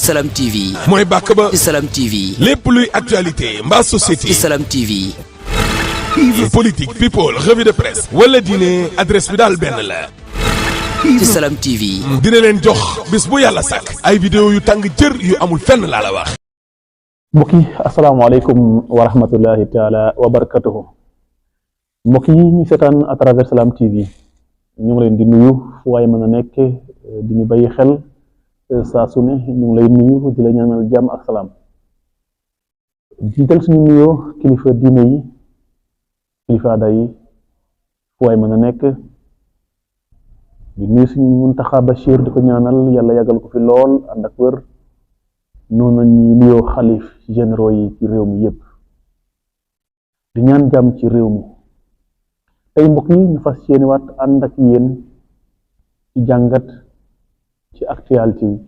Salam TV. mooy bàkk ba. ci Salam TV. lépp luy actualité mbaa société. ci Salam TV. politique people revue de presse. wala diine adresse bi daal benn la. ci Salam TV. dina leen jox bis bu yàlla sàkk. ay vidéo yu tàng jër yu amul fenn laa la wax. mbokk yi asalaamaaleykum wa rahmatullahi taala wa barakatuhu. mbokk yi ñu seetaan à travers Salam TV ñu ngi leen di nuyu fu waaye mën a nekk di ñu bàyyi xel saa su ne ñu ngi lay nuyu di la ñaanal jàmm ak salaam. jiital suñu nuyoo kilifa diine yi kilifa aada yi fu waaye mën a nekk di nuyu suñu Muntaxa Bachir di ko ñaanal yàlla yàggal ko fi lool ànd ak wér. noonu ñu nuyoo xalif généraux yi ci réew mi yépp di ñaan jàmm ci réew mi tey mbokk yi ñu fas yéene waat ànd ak yéen ci jàngat ci actualité yi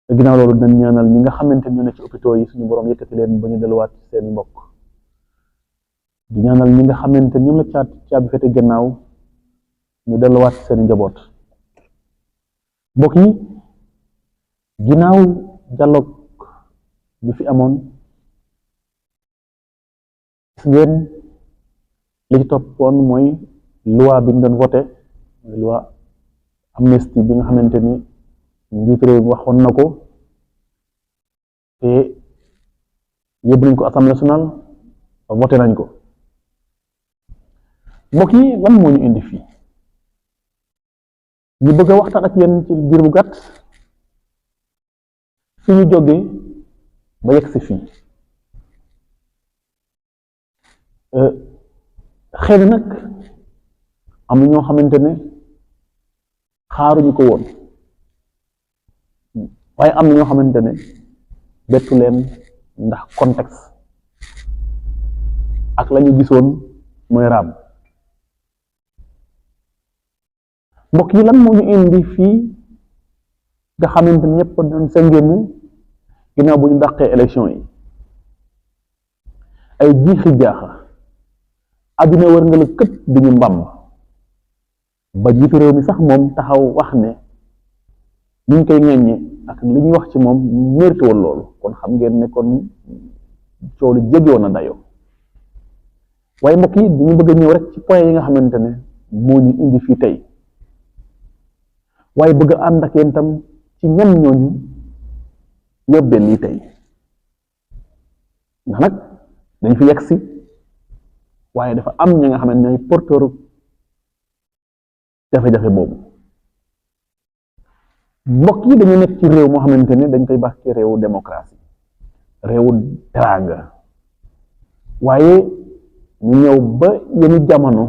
te ginnaaw loolu dinañ ñaanal ñi nga xamante ñoo ne ci hôpitaux yi suñu boroom yëkkati leen ba ñu delluwaat ci seen mbokk di ñaanal ñi nga xamante ñoom la caabi fete gannaaw ñu delluwaat ci seen njaboot mbokk yi ginnaaw dialogue bi fi amoon gis ngeen li ci toppoon mooy loi bi ñu doon voté mooy loi amnistie bi nga xamante ni njiitu réew mi waxoon na ko te yóbbu nañ ko assemblée nationale voté nañ ko mbokk yi lan moo ñu indi fii ñu bëgg a waxtaan ak yéen ci biir bu gàtt fi ñu jógee ba yegg si fii xëy na nag am na ñoo xamante ne xaaruñu ko woon waaye am na ñoo xamante ne bettu leen ndax contexte ak la ñu gisoon mooy raam mbokk yi lan moo ñu indi fii nga xamante ne ñëpp doon sëngéemu ginnaaw bu ñu dàqee élection yi ay jiixi jaaxa àdduna wër nga la këpp di ñu mbàmm ba jiitu réew mi sax moom taxaw wax ne ñu ngi koy ŋàññe ak li ñuy wax ci moom mérite woon loolu kon xam ngeen ne kon coow lu jéggi na dayoo waaye mbokk yi dañu bëgg a ñëw rek ci point yi nga xamante ne moo ñu indi fii tey waaye bëgg a ànd ak yéen tam ci ñan ñooñu yóbbee lii tey ndax nag dañ fi yegg si waaye dafa am ñi nga xam ne ñooy porteur jafe-jafe boobu mbokk yi dañu nekk ci réew moo xamante ne dañ koy baax ci réewu démocratie réewu teraanga waaye ñu ñëw ba yenn jamono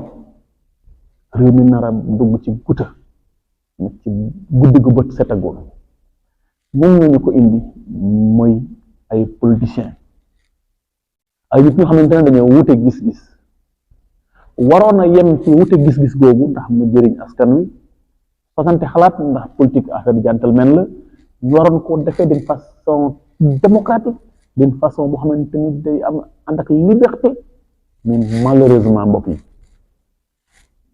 réew mi nar a dugg ci guta nag ci guddi gu bët setagul ñun ñooñu ko indi mooy ay politiciens ay nit ñoo xamante ne dañoo wute gis-gis waroon a yem ci wute gis-gis googu ndax mu jëriñ askan wi fasante xalaat ndax politique affaire gentleman la ñu waroon ko defee d'une façon démocratique d'une façon boo xamante ni day am ànd ak liberté mais malheureusement mbokk yi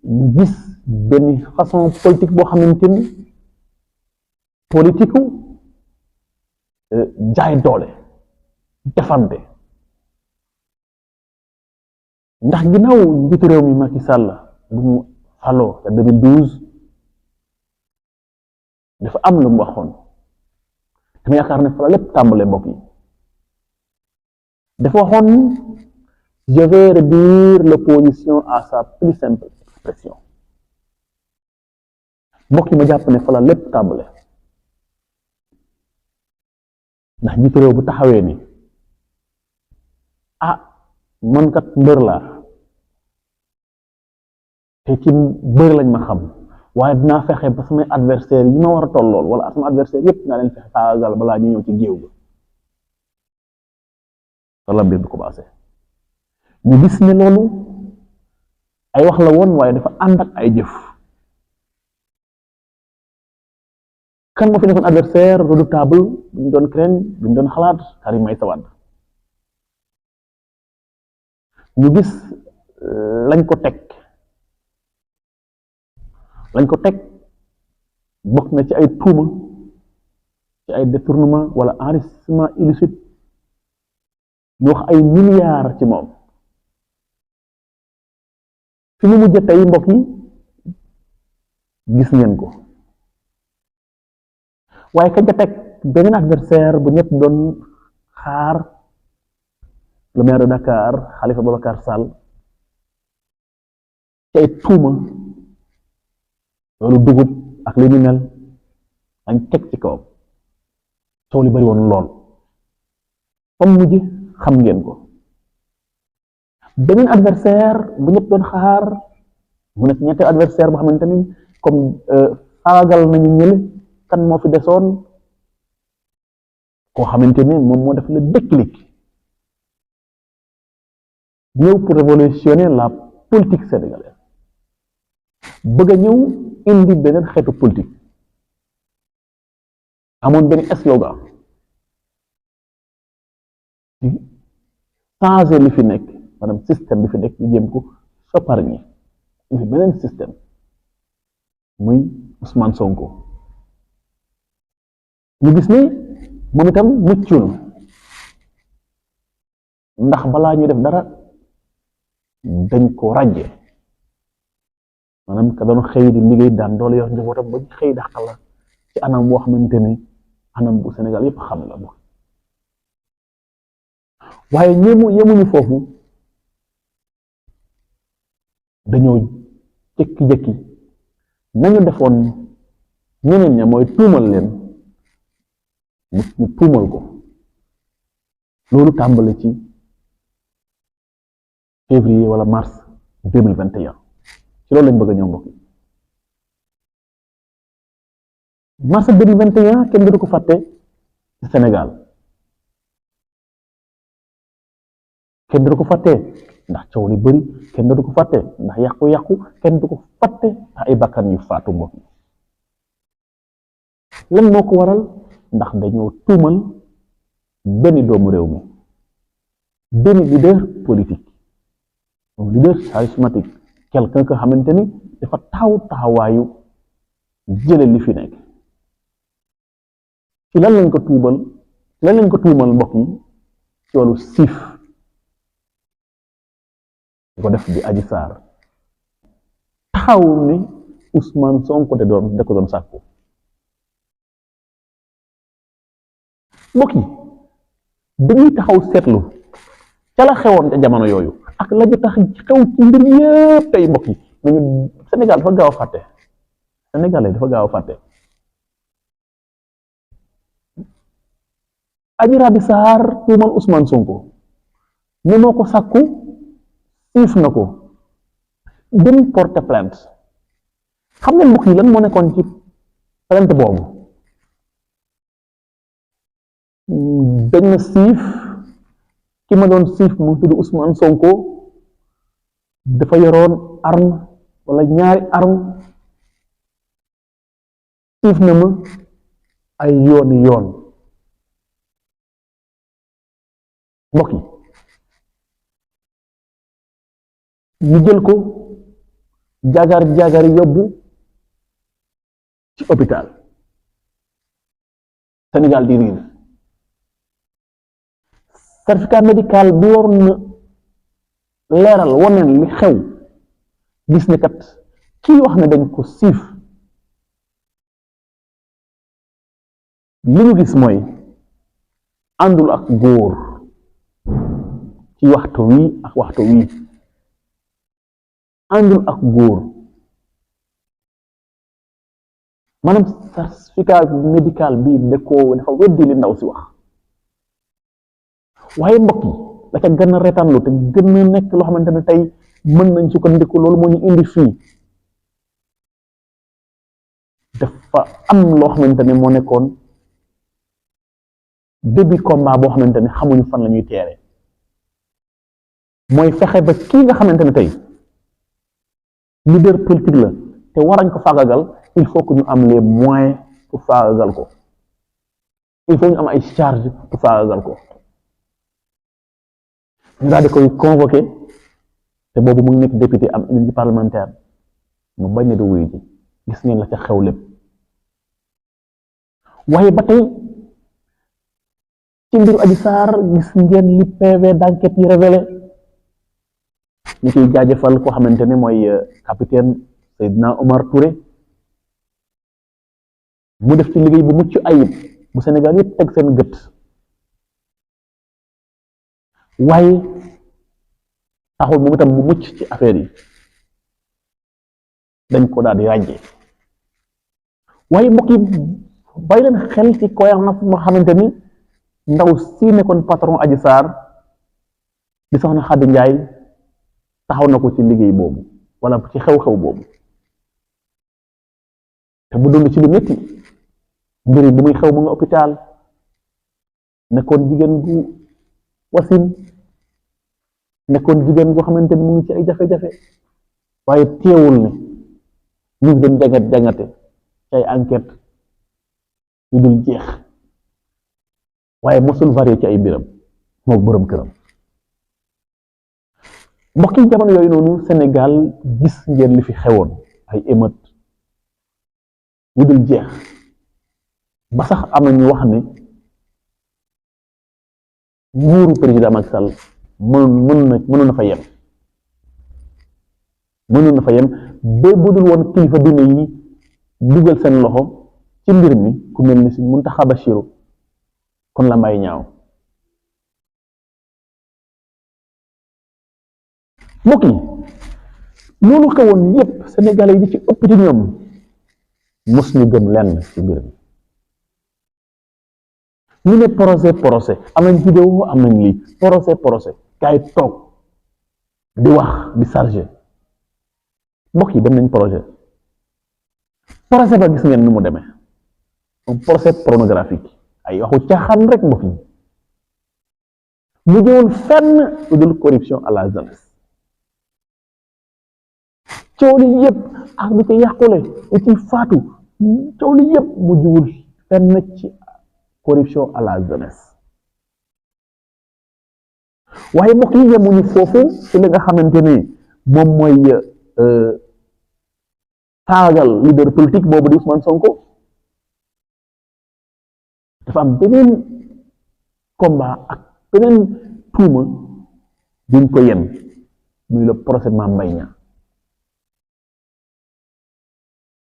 ñu gis benn façon politique boo xamante ni politique jaay doole defante ndax ginnaaw njiitu réew mi Macky Sall bu mu faloo ca 2012 dafa am lu mu waxoon dama yaakaar ne fa la lépp tàmbale mbokk yi dafa waxoon je vais réduire l'opposition à sa plus simple expression mbokk yi ma jàpp ne fa la lépp tàmbale ndax njiitu réew bu taxawee ni ah man kat mbër laa te ci mbër lañ ma xam waaye dinaa fexe ba samay adversaire yi ma war a tollool wala sama adversaire yépp naa leen fexe faagal balaa ñu ñëw ci géew ga wala mbir bi commencé ñu gis ne loolu ay wax la woon waaye dafa ànd ak ay jëf kan moo fi nekkoon adversaire redoutable bi ñu doon craindre bi ñu doon xalaat Karim Meïssa Wade ñu gis lañ ko teg bokk na ci ay tuuma ci ay détournement wala enrichissement illicite ñu wax ay milliards ci moom fi mu mujj tey mbokk yi gis ngeen ko waaye kañ ca teg beneen adversaire bu ñëpp doon xaar le maire de Dakar Khalifa Babacar Sall ci ay tuuma loolu dugub ak li ñu mel dañ teg ci kawam coow li bari woon lool comme mujj xam ngeen ko beneen adversaire bu ñëpp doon xaar mu nekk ñetteel adversaire boo xamante ni comme faagal nañu ñële kan moo fi desoon koo xamante ni moom moo def le déclic ñëw pour révolutionner la politique sénégalaise bëgg a ñëw indi beneen xeetu politique amoon benn slogan changer li fi nekk maanaam système bi fi nekk ñu jëm ko sopparñi indi beneen système muy Ousmane Sonko ñu gis ni moom itam muccul ndax balaa ñu def dara dañ ko ràjje maanaam ka doon xëy di liggéey daan doole yor njabootam ba xëy dàqal la ci anam boo xamante ni anam bu Sénégal yépp xam la moom waaye yemuñu foofu dañoo jëkki-jëkki nañu defoon ñeneen ña mooy tuumal leen ñu tuumal ko loolu tàmbali ci février wala mars 2021 ci loolu lañ bëgg a ñëw mbokk yi mars 2021 kenn du ko fàtte ci Sénégal kenn du ko fàtte ndax coow li bari kenn du ko fàtte ndax yàqu-yàqu kenn du ko fàtte ndax ay bakkan yu faatu mbokk yi lan moo ko waral ndax dañoo tuumal benn doomu réew mi benn leader politique un leader charismatique quelqu'un que xamante ni dafa taxawaayu jële li fi nekk ci lan lañ ko tuumal mbokk yi ci wàllu siif di ko def di Adji Sarr taxaw ni Ousmane Sonko da ko doon sàkku mbokk yi dañuy taxaw seetlu ca la xewoon ca jamono yooyu ak la ñu tax xew ci mbir yëpp tey mbokk yi nañu Sénégal dafa gaaw a fàtte Sénégalais dafa gaaw a fàtte Adji Raby Sarr tuumal Ousmane Sonko ne moo ko sàkku siif na ko dem porter plainte xam ngeen mbokk yi lan moo nekkoon ci plainte boobu dañ na siif ki ma doon siif mu tudd Ousmane Sonko dafa yoroon arme wala ñaari arme siif na ma ay yooni yoon mbokk yi ñu jël ko jagar yóbbu ci hôpital Sénégal di riir certificat médical bi waroon na leeral waneen li xew gis ne kat kii wax ne dañ ko siif li ñu gis mooy àndul ak góor ci waxtu wi ak waxtu wi àndul ak góor maanaam certificat médical bi dafa weddi li ndaw si wax waaye mbokk yi la ca gën a reetaanlu te gën a nekk loo xamante ne tey mën nañ sukkandiku loolu moo ñu indi fii dafa am loo xamante ne moo nekkoon début combat boo xamante ne xamuñu fan la ñuy teere mooy fexe ba kii nga xamante ne tey leader politique la te warañ ko faagagal il faut que ñu am les moyens pour faagagal ko il faut ñu am ay charge pour faagagal ko ñu daal di koy convoqué te boobu mu ngi nekk député am immunité parlementaire mu bañ a di wuyu ji gis ngeen la ca xew lépp waaye ba tey ci mbiru Adji Sarr gis ngeen li PV d'enquête yi révélé ñu ciy jaajëfal koo xamante ne mooy capitaine Seydina Omar Touré mu def ci liggéey bu mucc ayib bu Sénégal yëpp teg seen gët waaye taxul moom itam mu mucc ci affaire yi dañ ko daal di ràññee waaye mbokk yi bàyyi leen xel ci cohérence moo xamante ni ndaw si nekkoon patron Adji Sarr di soxna Khady Ndiaye taxaw na ko ci liggéey boobu wala ci xew-xew boobu te mu dund ci lu métti mbir yi bu muy xew mu nga hôpital nekkoon jigéen gu wasin nekkoon jigéen goo xamante ni mu ngi ci ay jafe-jafe waaye teewul ne ñu ngi doon jangate ci ay enquête yu dul jeex waaye mosul varié ci ay mbiram moom borom këram mbokk yi jamono yooyu noonu Sénégal gis ngeen li fi xewoon ay émeute yu dul jeex ba sax am na ñu wax ne nguuru président Macky Sall mënoon na fa yem ba budul woon kilifa diine yi dugal seen loxo ci mbir mi ku mel ni si Mountakha Bassirou kon la may ñaaw mbokk yi loolu xewoon yépp sénégalais yi di ci ëpp ci ñoom mos ñu gëm lenn ci mbir mi ñu ne procès am nañ vidéo am nañ lii procès gars yi toog di wax di chargé mbokk yi dem nañ procès ba gis ngeen ni mu demee un procès pornographique ay waxu caaxaan rek mbokk yi mu jëwul fenn lu dul corruption à la jeunesse coow li yëpp ak li ci yàqule li ci faatu coow li yëpp mu jëwul fenn ci corruption à la jeunesse waaye mbokk yi yemuñu foofu ci li nga xamante ni moom mooy taagal leader politique boobu di Ousmane Sonko dafa am beneen combat ak beneen tuuma duñ ko yen muy le procès Mame Mbaye Niang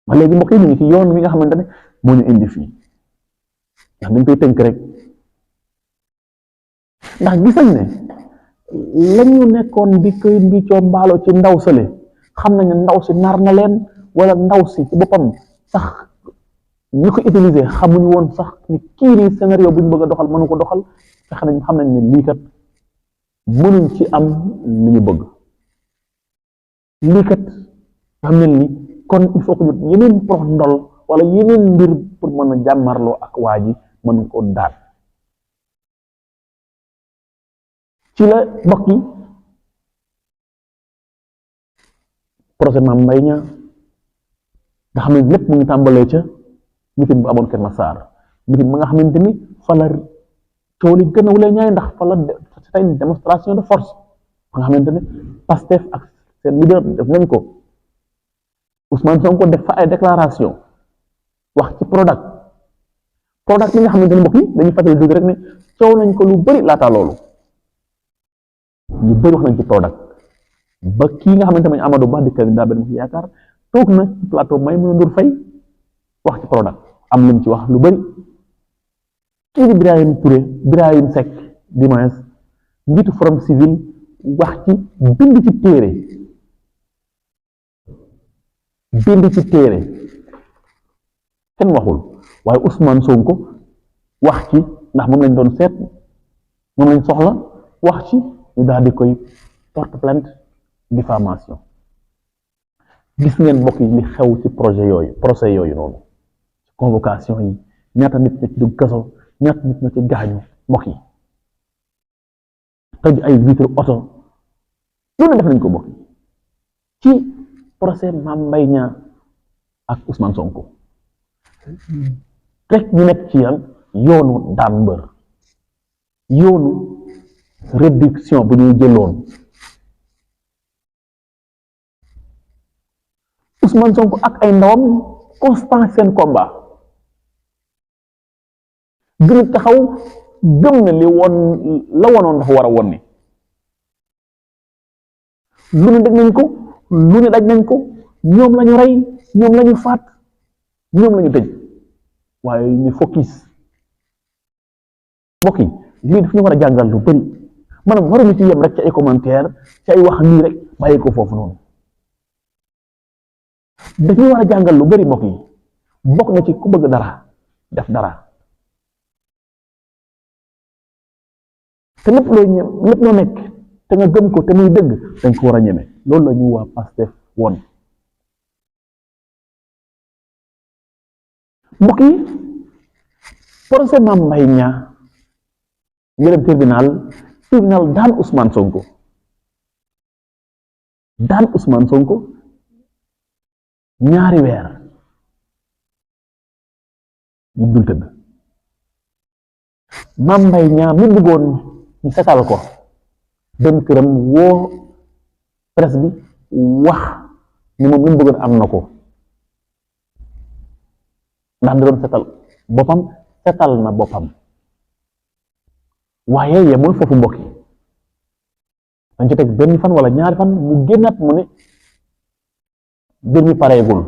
ba léegi mbokk yi ñu ngi ci yoon wi nga xamante ne moo ñu indi fii ndax dañ koy tënk rek ndax gis nañ ne lañu nekkoon di koy mbicoo mbaalo ci ndaw sale xam nañ ne ndaw si nar na leen wala ndaw si ci boppam sax ñi ko utiliser xamuñu woon sax ni kii nii scénario bu ñu bëgg a doxal mënu ko doxal te xam nañ ne lii kat mënuñ ci am li ñu bëgg lii kat xam nañ ni kon il faut que ñu yeneen prox ndol wala yeneen mbir pour mën a jàmmarloo ak waa ji mën ko daal ci la mbokk yi procès Mame Mbaye Niang nga xam ne lépp mu ngi tàmbalee ca mitin bu amoon Kër Massar mitin ba nga xamante ni fa la coow li gën a wulee ñaay ndax fa la c'est une démonstration de force ba nga xamante ne Pastef ak seen leader def nañ ko Ousmane Sonko def fa ay déclaration wax ci Prodac li nga xamante ne mbokk yi dañuy fàttali tuuti rek ne coow nañ ko lu bëri laata loolu ñu bëri wax nañ ci Prodac ba kii nga xamante ne Amadou Ba di candidat benn ci yaakaar toog na ci plateau Maïmouna Ndour Faye wax ci Prodac am lu mu ci wax lu bëri kii di Birahim Seck dimanche njiitu Forum Civil wax ci bind ci téere kenn waxul waaye Ousmane Sonko wax ci ndax moom lañ doon seet moom lañ soxla wax ci ñu daal di koy porte plainte diffamation gis ngeen mbokk yi li xew ci procès yooyu noonu convocation yi ñaata nit ñoo ci dugg kaso ñaata nit ñoo ci gaañu mbokk yi toj ay vitre oto loolu def nañ ko mbokk yi ci procès Mame Mbaye Niang ak Ousmane Sonko rek ñu nekk ci yoonu daan mbër yoonu réduction bu ñuy jëloon Ousmane Sonko ak ay ndawam constant seen combat gën a taxaw gëm na li woon la wonoon dafa war a won ni lu ne daj nañ ko lu ne daj nañ ko ñoom lañu rey ñoom lañu faat ñoom lañu tëj waaye ñu focus mbokk yi lii daf ñu war a jàngal lu bëri maanaam waruñu ci yem rek ci ay commentaire ci ay wax nii rek bàyyi ko foofu noonu daf ñu war a jàngal lu bëri mbokk yi bokk na ci ku bëgg dara def dara te lépp loo nekk te nga gëm ko te muy dëgg dañ ko war a ñeme loolu la ñu waa Pastef woon mbokk yi procès Mame Mbaye Niang ñu dem tribunal daan Ousmane Sonko ñaari weer ñu dul tëdd Mame Mbaye Niang mi bëggoon ñu setal ko dem këram woo presse bi wax ni moom li mu bëggoon am na ko ndax da doon setal na boppam waaye yemul foofu mbokk yi dañ ci teg benn fan wala ñaari fan mu génnaat mu ne mbir mi pareegul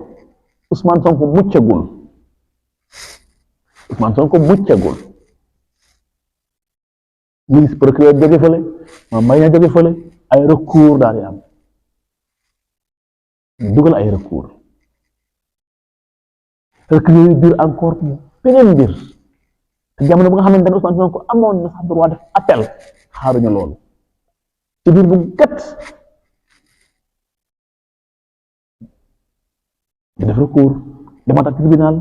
Ousmane Sonko muccagul ñu gis procureur jóge fële Mame Mbaye Niang jóge fële ay recours daal di am dugal ay recours yi dur encore beneen mbir te jamono bu nga xamante ne Ousmane Sonko amoon na sax droit def appel xaaruñu loolu ci biir bu gàtt di def recours demaat ak tribunal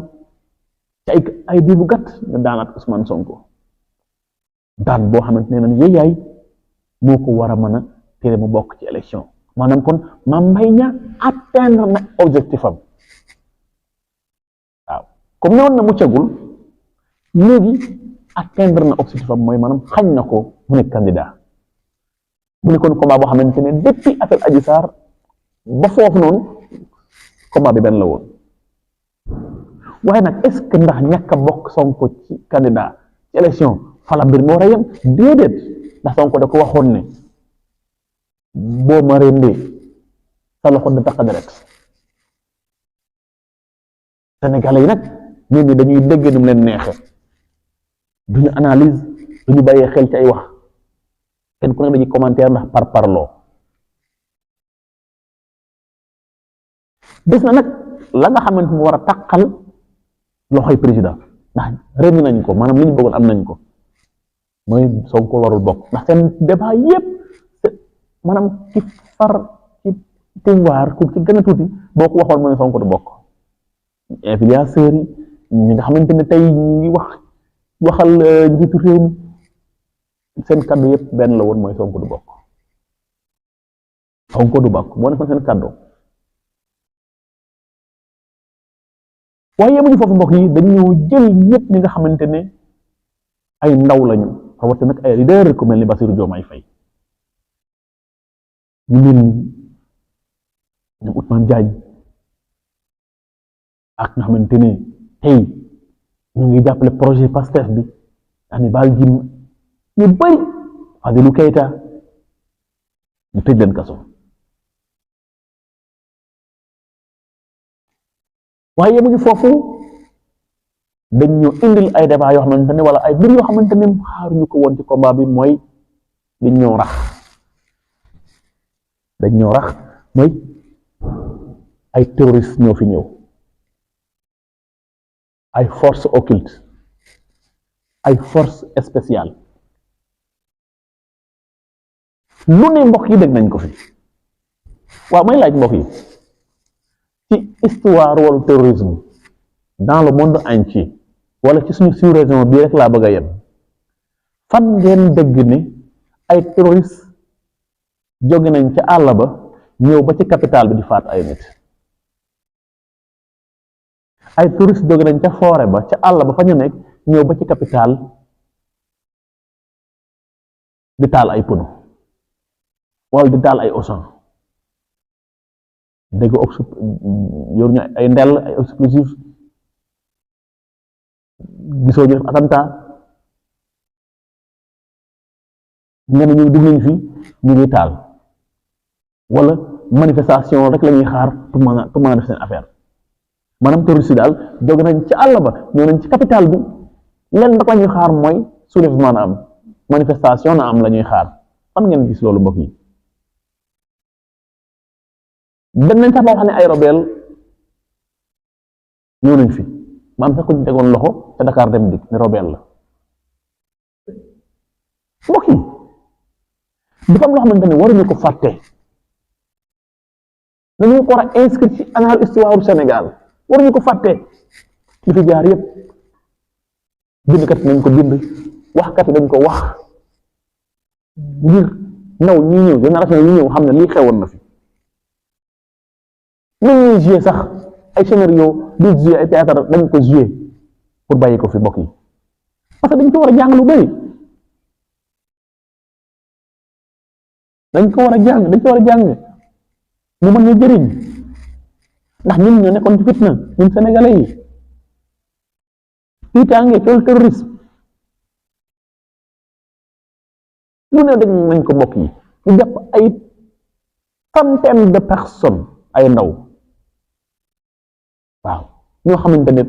ci ay biir bu gàtt ñu daanaat Ousmane Sonko daan boo xamante ne nan yéeyaay moo ko war a mën a tere mu bokk ci élection maanaam kon Mame Mbaye Niang atteindre na objectif am waaw comme ne woon na muccagul léegi atteindre na objectif am mooy maanaam xañ na ko mu nekk candidat mu nekkoon combat boo xamante ne depuis affaire Adji Sarr ba foofu noonu combat bi benn la woon waaye nag est-ce que ndax ñàkk a bokk Sonko ci candidat ci élection fala mbir moo war a yem déedéet ndax Sonko da ko waxoon ne boo ma rendee sa loxo da tax deret Sénégalais yi nag ñun ñi dañuy dégg nu mu leen neexe duñu analyse duñu bàyyee xel ci ay wax kenn ku nekk dañuy commentaire ndax par parloo des na nag la nga xamante mu war a taqal loxoy président ndax rendi nañ ko maanaam li ñu bëggoon am nañ ko mooy Sonko warul bokk ndax seen débat yépp maanaam ci far ci pouvoir ku ci gën a tuuti boo ko waxoon mooy Sonko du bokk influenceurs yi ñi nga xamante ne tey ñu ngi waxal njiitu réew mi seen kaddu yépp benn la woon mooy Sonko du bokk moo nekkoon seen kaddu waaye yemuñu foofu mbokk yi dañoo jël ñëpp ñi nga xamante ne ay ndaw lañu rawatina nag ay leader ku mel ni Bassirou Diomaye Faye ñu mel ni ñoom Ousmane Diagne ak nga xamante ne tey ñu ngi jàppale projet Pastef bi Hannibal Djim ñu bëri Fadilou Keita ñu tëj leen kaso waaye yemuñu foofu dañ ñoo indil ay débat yoo xamante ne wala ay mbir yoo xamante ne xaaruñu ko woon ci combat bi mooy dañ ñoo rax mooy ay terroristes ñoo fi ñëw ay force occulte ay force spéciale lu ne mbokk yi dégg nañ ko fi waaw may laaj mbokk yi ci histoire wala terrorisme dans le monde entier wala ci suñu sous-région bii rek laa bëgg a yem fan ngeen dégg ni ay terroristes jóge nañ ca àll ba ñëw ba ci capitale bi di faat ay nit ay touristes jóge nañ ca forêt ba ca àll ba fa ñu nekk ñëw ba ci capitale di taal ay pneu wala di taal ay Auchan dégg yor ñu ay ndel ay explosif gisoo ñu def attentat nga ne ñu dugg nañ fi ñu ngi taal wala manifestation rek la ñuy xaar pour mën a def seen affaire maanaam terroriste yi daal jóge nañ ci àll ba ñëw nañ ci capital bi leen rek la ñuy xaar mooy soulèvement na am manifestation na am la ñuy xaar fan ngeen gis loolu mbokk yi dem nañ sax ba wax ne ay rebelle ñëw nañ fi maam sax ko ñu tegoon loxo te Dakar dem dik ne rebelle la mbokk yi dafa am loo xamante ne waruñu ko fàtte dañu ko war a inscrire ci annales histoire du Sénégal waruñu ko fàtte li fi jaar yëpp bindkat nañ ko bind waxkat yi dañ ko wax ngir ndaw ñi ñëw génération yi ñëw xam ne lii xewoon na fi même ñuy joué sax ay scénario di joué ay théâtre dañ ko joué pour bàyyi ko fi mbokk yi parce que dañ ko war a jàng lu bëri dañ ko war a jàng mu mën ñu jëriñ ndax ñun ñoo nekkoon ci fitna ñun sénégalais yi tiitaange cool terrorisme lu ne dañ nañ ko mbokk yi ñu jàpp ay centaine de personnes ay ndaw waaw ñoo xamante ne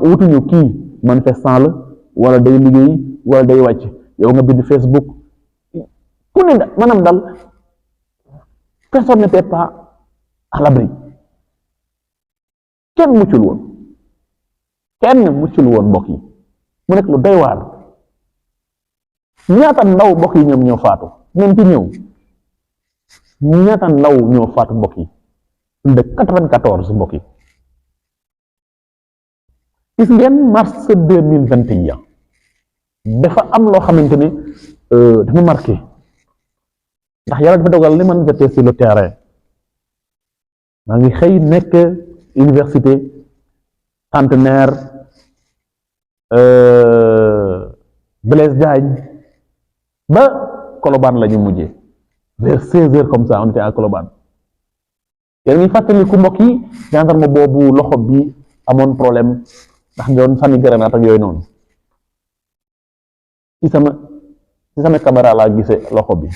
wutuñu kii manifestant la wala day liggéey wala day wàcc yow nga bind Facebook ku ne maanaam daal personne n'était pas à l'abri kenn muccul woon mbokk yi mu nekk lu doy waar ñaata ndaw mbokk yi ñoom ñoo faatu ñoom ci ñëw ñaata ndaw ñoo faatu mbokk yi de 94 mbokk yi gis ngeen mars 2021 dafa am loo xamante ne dafa marqué ndax yàlla dafa dogal li man j'étais sur le terrain maa ngi xëy nekk université Centenaire Blaise Diagne ba Colobane la ñu mujjee vers 16 heures comme ça on était à Colobane yéen ngi fàttali ku mbokk yi gendarme boobu loxo bi amoon problème ndax doon sànni grenade ak yooyu noonu ci sama caméra laa gisee loxo bi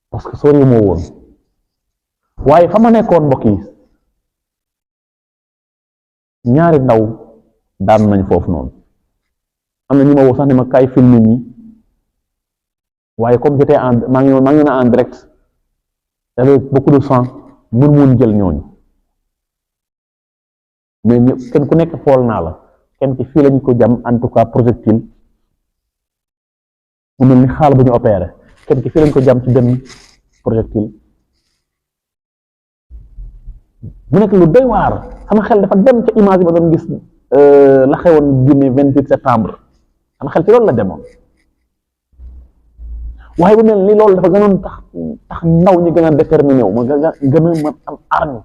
parce que sori moo woon waaye fa ma nekkoon mbokk yi ñaari ndaw daan nañ foofu noonu am na ñu ma woo sax ne ma kaay film nit ñi waaye comme j'étais maa ngi en direct avec beaucoup de sang mun mun jël ñooñu mais ñëpp kenn ku nekk xool naa la kenn ci fii lañ ko jam en tout cas projectile mu mel ni xaal bu ñu opéré kenn ki fii lañ ko jam ci benn projectile mu nekk lu doy waar sama xel dafa dem ca image yi ba doon gis la xewoon Guinée 28 septembre sama xel ci loolu la demoon waaye bu mel ni loolu dafa gënoon tax ndaw ñi gën a déterminé wu ma gën a mën am arme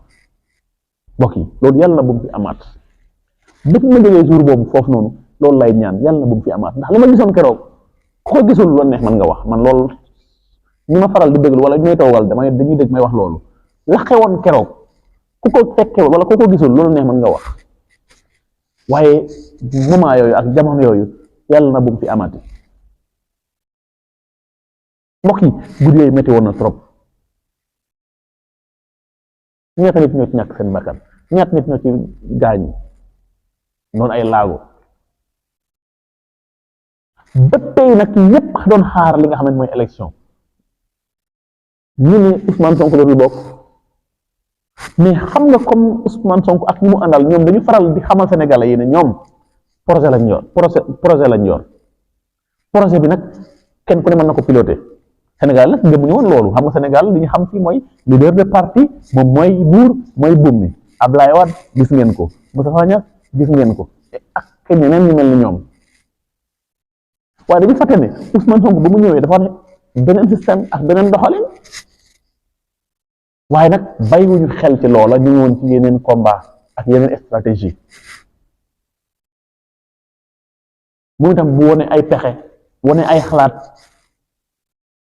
mbokk yi loolu yàlla na bu mu fi amaat bépp ma jógee jour boobu foofu noonu loolu lay ñaan yàlla na bu mu fi amaat ndax li ma gisoon keroog ku ko gisul loolu neex man nga wax man loolu ñu ma faral di déglu wala ñu may toogal dañuy dégg may wax loolu la xewoon keroog ku ko fekkee wala ku ko gisul loolu neex man nga wax waaye moment yooyu ak jamono yooyu yàlla na bu mu fi amaati mbokk yi guddi yooyu métti woon na trop ñaata nit ñoo ci ñàkk seen bakkan ñaata nit ñoo ci gaañu noonu ay laago ba tey nag ñëpp doon xaar li nga xam ne mooy élection ñu ne Ousmane Sonko doon bokk mais xam nga comme Ousmane Sonko ak ñi mu àndal ñoom dañu faral di xamal Sénégalais yi ne ñoom projet lañ yor projet bi nag kenn ku ne mën na ko piloter Sénégal nag gëmuñu woon loolu xam nga Sénégal li ñu xam fii mooy leader de parti moom mooy buur mooy buum mi Ablaye Wade gis ngeen ko Moustapha Niasse gis ngeen ko ak ñeneen ñu mel ni ñoom waaye dañu fàtte ne Ousmane Sonko ba mu ñëwee dafa ne beneen système ak beneen doxalin waaye nag bàyyiwuñu xel ci loola ñu ngi woon ci yeneen combat ak yeneen stratégie moom itam bu wone ay pexe wone ay xalaat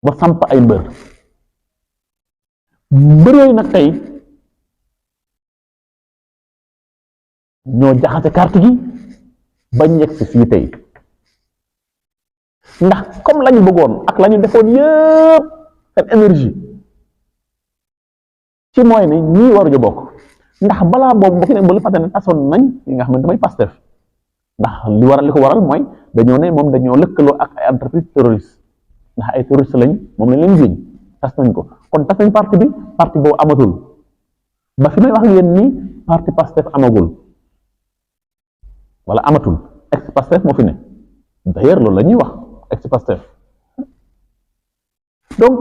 ba samp ay mbër yooyu nag tey ñoo jaxase carte gi bañ yegg si fii tey ndax comme lañu bëggoon ak lañu defoon yëpp seen énergie ci mooy ne ñii waruñu bokk ndax balaa boobu mbokk ne bu la fàtte ne tasoon nañ yi nga xam ne damay Pastef ndax li ko waral mooy dañoo ne moom dañoo lëkkaloo ak ay entreprise terroriste ndax ay terroriste lañ moom lañ leen jiiñ tas nañ ko kon tas nañ parti boobu amatul ba fi may wax ak yéen nii parti Pastef amagul wala amatul ex Pastef moo fi ne d'ailleurs loolu la ñuy wax ex Pastef donc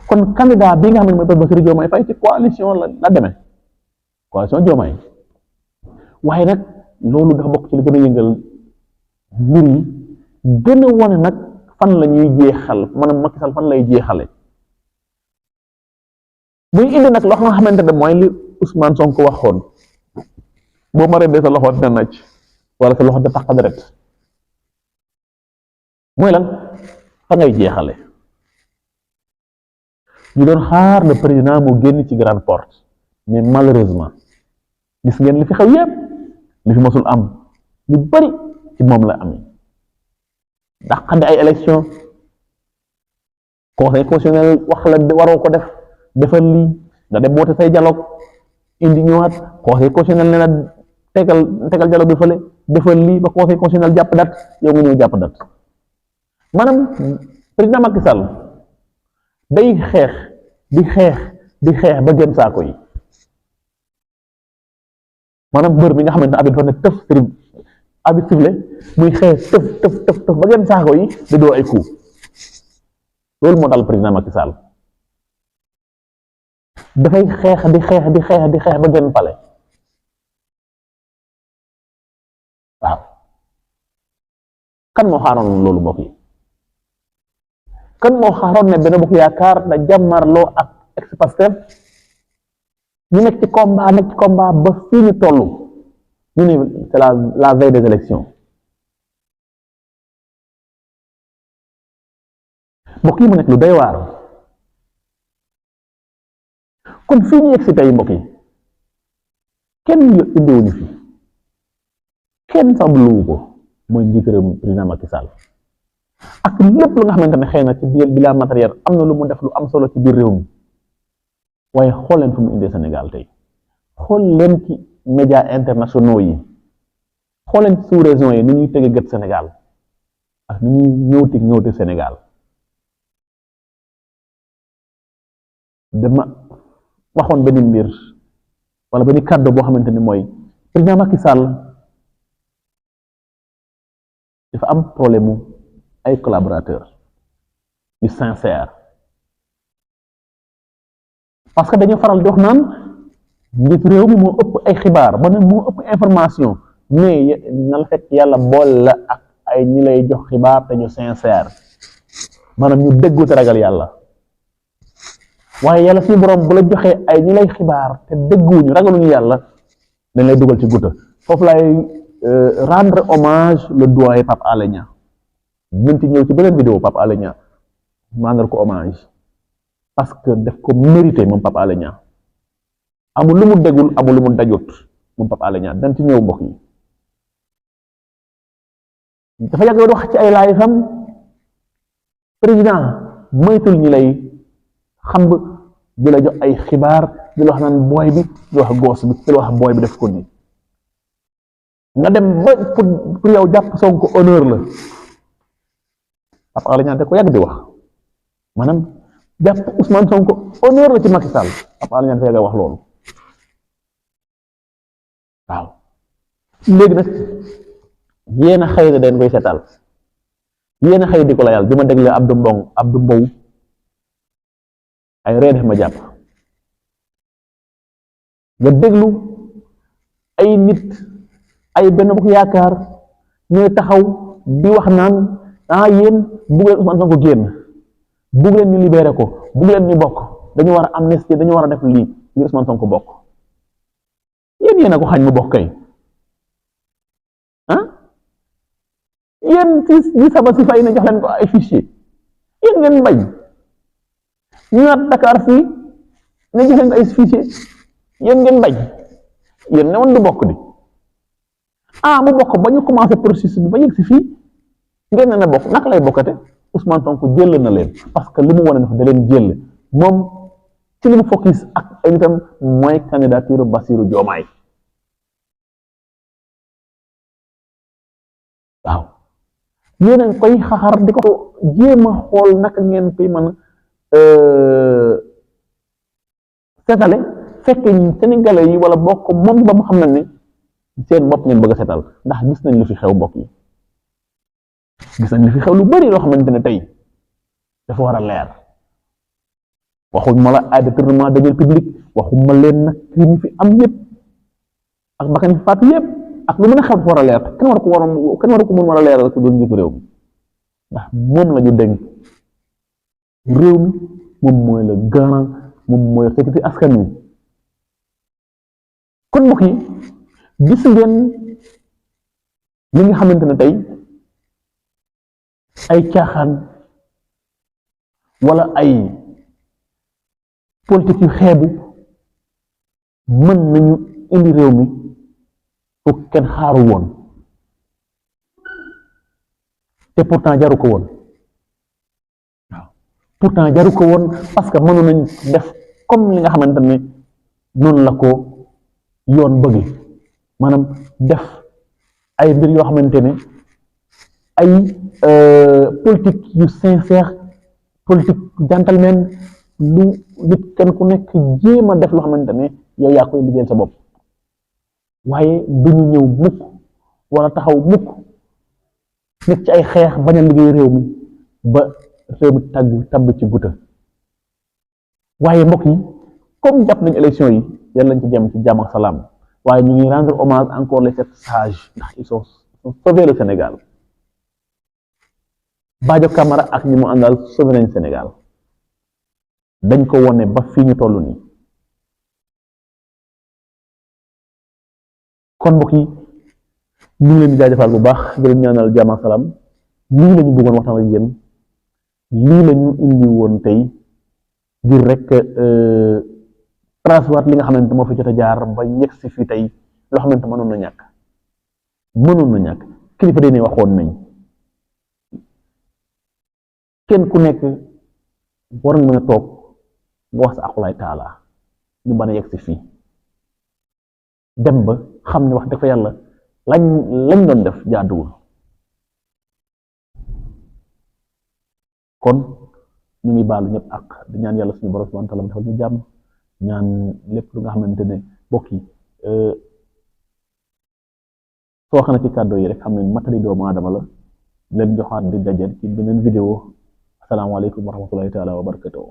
kon candidat bi nga xam ne mooy Bassirou Diomaye Faye ci coalition la demee coalition Diomaye waaye nag loolu dafa bokk ci li gën a yëngal mbir yi gën a wane nag fan la ñuy jeexal maanaam Macky Sall fan lay jeexale muy indi nag loo xamante ne mooy li Ousmane Sonko waxoon boo ma rendee sa loxo dina nàcc wala sa loxo da tax deret mooy lan fa ngay jeexale ñu doon xaar le président mu génn ci grande porte mais malheureusement gis ngeen li fi xew yépp li fi mosul am lu bari ci moom la amee dàqandi ay élection conseil constitutionnel wax la waroo ko defal lii nga dem woote say dialogue indi ñëwaat conseil constitutionnel ne la tegal dialogue bi fële defal lii ba conseil constitutionnel jàpp date yow nga ñëw jàpp date maanaam président Macky Sall day xeex di xeex ba génn saako yi maanaam mbër mi nga xamante ne abit dafa ne tëf sirib abit sifle muy xeex tëf ba génn saako yi di doo ay coup loolu moo dal président Macky Sall dafay xeex di xeex ba génn pale waaw kan moo xaaroon loolu mbokk yi kan moo xaaroon ne Benno Bokk Yaakaar da jàmmarloo ak ex Pastef ñu nekk ci combat ba fii ñu toll ñu ne c'est la veille des élections mbokk yi mu nekk lu doy waar kon fii ñu yegg si tey mbokk yi kenn indiwuñu fi kenn sabluwu ko mooy njiitu réew président Macky Sall ak lépp lu nga xamante ne xëy na ci biir bilan matériel am na lu mu def lu am solo ci biir réew mi waaye xool leen fu mu indee Sénégal tey xool leen ci médias internationaux yi xool leen ci sous-région yi ni ñuy tege gët Sénégal ak ni ñuy ñëwti Sénégal dama waxoon benn mbir wala benn kàddu boo xamante ni mooy président Macky Sall dafa am problème mu ay collaborateurs yu sincère parce que dañu faral di wax naan njiit réew mi moo ëpp ay xibaar ba ne moo ëpp information mais na la fekk yàlla bool la ak ay ñi lay jox xibaar te ñu sincère maanaam ñu déggu te ragal yàlla waaye yàlla suñu borom bu la joxee ay ñi lay xibaar te dégguwuñu ragaluñu yàlla dañ lay dugal ci gutta foofu lay rendre hommage le doyen Pape Alé Niang dinañ ci ñëw ci beneen vidéo Pape Alé Niang rendre ko hommage parce que daf ko mérité moom Pape Alé Niang amul lu mu déggul amul lu mu dajut moom Pape Alé Niang dañ ci ñëw mbokk yi dafa yàgg wax ci ay laay fam président moytul ñi lay xam di la jox ay xibaar di la wax naan booy bi di wax goos bi di la wax booy bi def ko nii nga dem ba pour yow jàpp Sonko honneur la Pape Alé Niang da ko yàgg di wax maanaam jàpp Ousmane Sonko honneur la ci Macky Sall Pape Alé Niang dafa yàgg wax loolu waaw léegi nag yéen a xëy na dañ koy seetal yéen a xëy di ko layal bi ma déglee Abdou Mbow ay ree def ma jàpp nga déglu ay nit ay Benno Bokk Yaakaar ñooy taxaw di wax naan yéen bugg leen Ousmane Sonko génn bugg leen ñu libéré ko bugg leen ñu bokk dañu war a amnistie dañu war a def lii ngir Ousmane Sonko bokk yéen a ko xañ mu bokk kay yéen ci saba si fay na jox leen ko ay fichier yéen ngeen bañ ñu naat Dakar fii ne jox leen ko ay fichier yéen ngeen bañ yéen ne woon du bokk di mu bokk ba ñu commencé processus bi ba yegg si fii ngeen ne na bokk naka lay bokkate Ousmane Sonko jël na leen parce que li mu wane dafa da leen jël moom ci li mu focus ak ay nitam mooy candidature Bassirou Diomaye waaw yéen a ngi koy xaxar di ko jéem a xool naka ngeen koy mën a setale fekke sénégalais yi wala bokk moom ba mu xam na ne seen bopp ngeen bëgg a setal ndax gis nañ lu fi xew mbokk yi gis nañ li fi xew lu bari loo xamante ne tey dafa war a leer waxuma la ay détournement de deniers publics waxuma leen nag crime yi fi am yëpp ak bakkan yi faatu yëpp ak lu mën a xew dafa war a leer kenn war ko mën war a leeral ku doon njiitu réew mi ndax moom la ñu dénk réew mi moom mooy le garant moom mooy sécurité askan wi kon mbokk yi gis ngeen li nga xamante ne tey ay caaxaan wala ay politique yu xeebu mën nañu indi réew mi fu kenn xaaru woon te pourtant jaru ko woon waaw pourtant jaru ko woon parce que mënoon nañ def comme li nga xamante ne noonu la ko yoon bëgg maanaam def ay mbir yoo xamante ne ay politique yu sincère politique gentleman lu nit kenn ku nekk jéem a def loo xamante ne yow yaa koy liggéeyal sa bopp waaye du ñu ñëw mukk wala taxaw mukk nekk ci ay xeex bañ a liggéey réew mi ba réew mi tabb ci guta waaye mbokk yi comme jàpp nañ élection yi yàlla nañ ci jëm ci jàmm ak salaam waaye ñu ngi rendre hommage encore les sept sages ndax ils sont sauvé le Sénégal Badio Camara ak ñi mu àndal sauvé nañ Sénégal dañ ko wone ba fii ñu toll nii kon mbokk yi ñu ngi leen di jaajëfal bu baax di leen ñaanal jàmm ak salaam lii la ñu bëggoon waxtaan ak yéen lii la ñu indi woon tey ngir rek transwaat li nga xamante moo fi jot a jaar ba yegg si fii tey loo xamante mënoon na ñàkk kilifa dee ne waxoon nañ kenn ku nekk war nga mën a toog nga wax sa aqulaay taala ñu mën a yegg si fii dem ba xam ne wax dafa yàlla lañ doon def jaaduwul kon ñu ngi baalu ñëpp ak di ñaan yàlla suñu borom subhanahu wa taala defal ñu jàmm ñaan lépp lu nga xamante ne bokk yi soo xam ne ci kàddu yi rek xam ne matari doomu aadama la leen joxaat di daje ci beneen vidéo asalaamaaleykum wa rahmatullahi taala wa barakatuh